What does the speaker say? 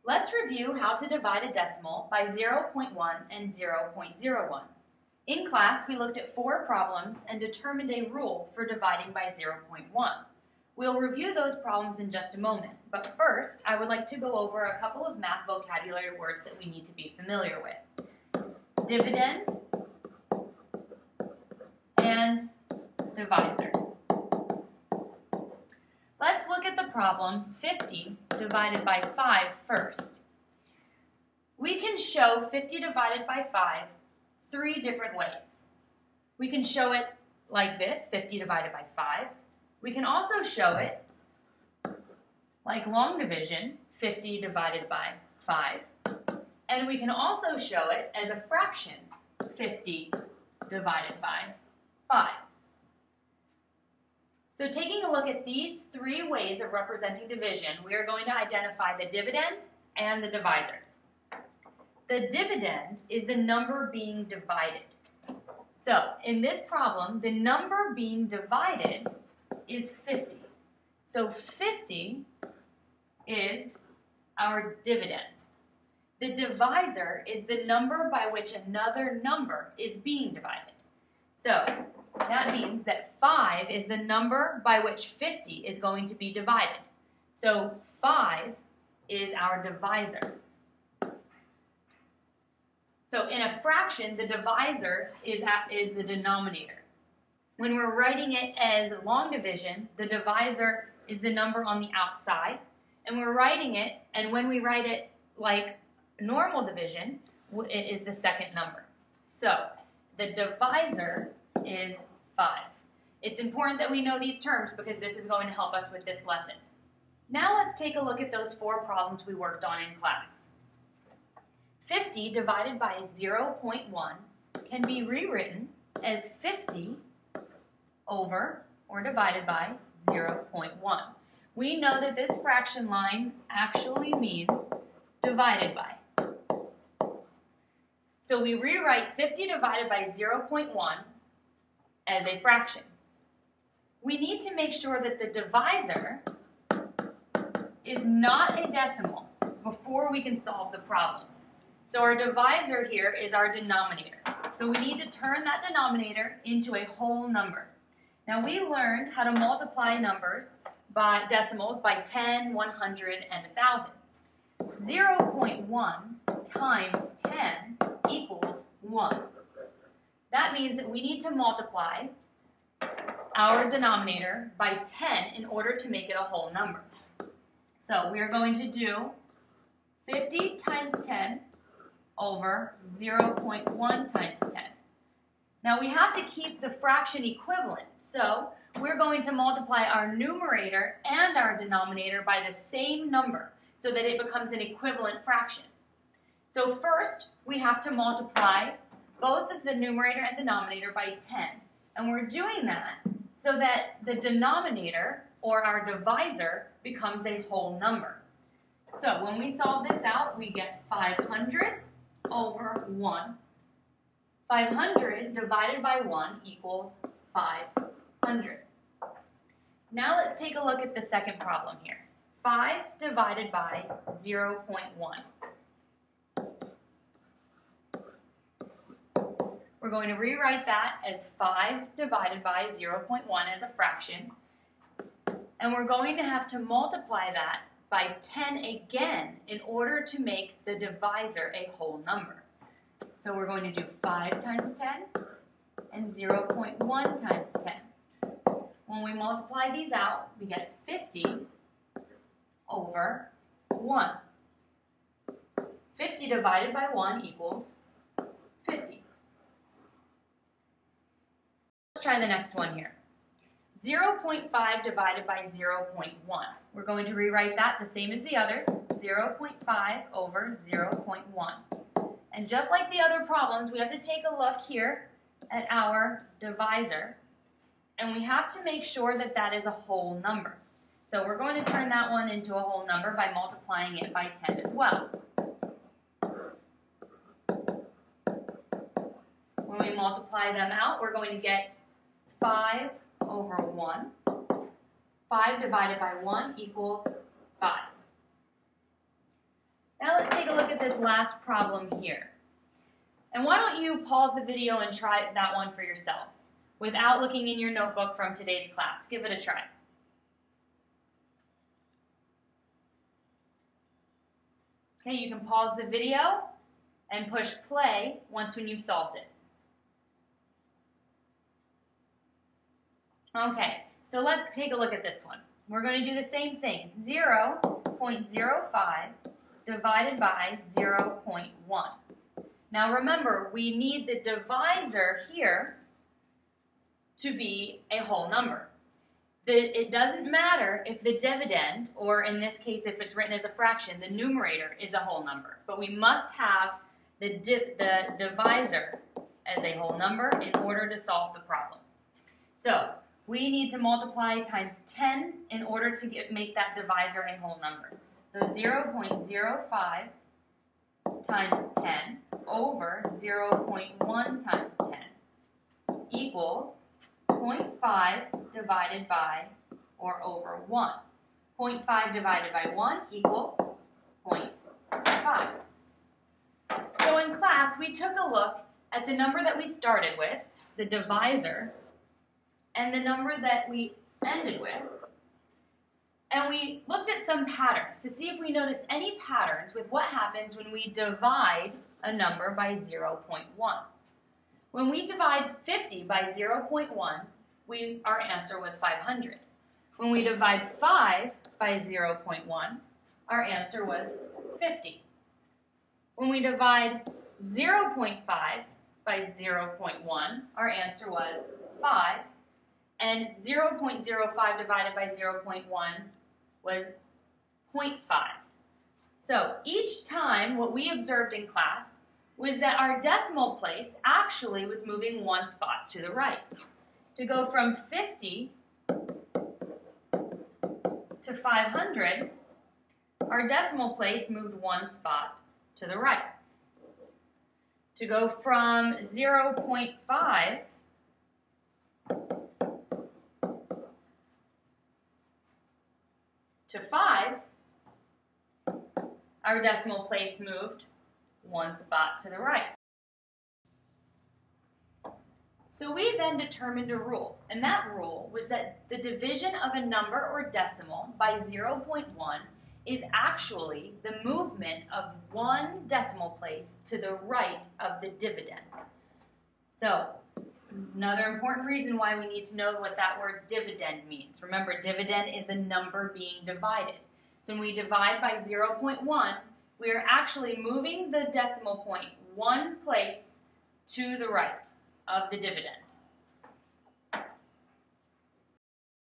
Let's review how to divide a decimal by 0.1 and 0.01. In class, we looked at 4 problems and determined a rule for dividing by 0.1. We'll review those problems in just a moment, but first, I would like to go over a couple of math vocabulary words that we need to be familiar with. Dividend and divisor. Let's look at the problem 50 divided by 5 first. We can show 50 divided by 5 3 different ways. We can show it like this, 50 divided by 5. We can also show it like long division, 50 divided by 5. And we can also show it as a fraction, 50 divided by 5. So taking a look at these 3 ways of representing division, we are going to identify the dividend and the divisor. The dividend is the number being divided. So in this problem, the number being divided is 50. So 50 is our dividend. The divisor is the number by which another number is being divided. So that means that 5 is the number by which 50 is going to be divided. So 5 is our divisor. So in a fraction, the divisor is the denominator. When we're writing it as long division, the divisor is the number on the outside. And we're writing it, and when we write it like normal division, it is the second number. So the divisor is 5. It's important that we know these terms because this is going to help us with this lesson. Now let's take a look at those 4 problems we worked on in class. 50 divided by 0.1 can be rewritten as 50 over or divided by 0.1. We know that this fraction line actually means divided by. So we rewrite 50 divided by 0.1 as a fraction. We need to make sure that the divisor is not a decimal before we can solve the problem. So our divisor here is our denominator. So we need to turn that denominator into a whole number. Now we learned how to multiply numbers by decimals by 10, 100, and 1,000. 0.1 times 10 equals 1. That means that we need to multiply our denominator by 10 in order to make it a whole number. So we are going to do 50 times 10 over 0.1 times 10. Now we have to keep the fraction equivalent, so we're going to multiply our numerator and our denominator by the same number so that it becomes an equivalent fraction. So first, we have to multiply both of the numerator and denominator by 10. And we're doing that so that the denominator, or our divisor, becomes a whole number. So when we solve this out, we get 500 over 1. 500 divided by 1 equals 500. Now let's take a look at the second problem here. 5 divided by 0.1. We're going to rewrite that as 5 divided by 0.1 as a fraction. And we're going to have to multiply that by 10 again in order to make the divisor a whole number. So we're going to do 5 times 10 and 0.1 times 10. When we multiply these out, we get 50 over 1. 50 divided by 1 equals 50. Let's try the next one here. 0.5 divided by 0.1. We're going to rewrite that the same as the others, 0.5 over 0.1. And just like the other problems, we have to take a look here at our divisor, and we have to make sure that that is a whole number. So we're going to turn that one into a whole number by multiplying it by 10 as well. When we multiply them out, we're going to get 5 over 1. 5 divided by 1 equals 5. Now let's take a look at this last problem here. And why don't you pause the video and try that one for yourselves without looking in your notebook from today's class. Give it a try. Okay, you can pause the video and push play once when you've solved it. Okay, so let's take a look at this one. We're going to do the same thing. 0.05 divided by 0.1. Now remember, we need the divisor here to be a whole number. It doesn't matter if the dividend, or in this case if it's written as a fraction, the numerator is a whole number. But we must have the divisor as a whole number in order to solve the problem. So we need to multiply times 10 in order to make that divisor a whole number. So 0.05 times 10 over 0.1 times 10 equals 0.5 divided by or over 1. 0.5 divided by 1 equals 0.5. So in class, we took a look at the number that we started with, the divisor, and the number that we ended with. And we looked at some patterns to see if we noticed any patterns with what happens when we divide a number by 0.1. When we divide 50 by 0.1, our answer was 500. When we divide 5 by 0.1, our answer was 50. When we divide 0.5 by 0.1, our answer was 5. And 0.05 divided by 0.1 was 0.5. So each time what we observed in class was that our decimal place actually was moving one spot to the right. To go from 50 to 500, our decimal place moved one spot to the right. To go from 0.5 to 5, our decimal place moved one spot to the right. So we then determined a rule, and that rule was that the division of a number or decimal by 0.1 is actually the movement of one decimal place to the right of the dividend. So another important reason why we need to know what that word dividend means. Remember, dividend is the number being divided. So when we divide by 0.1, we are actually moving the decimal point one place to the right of the dividend.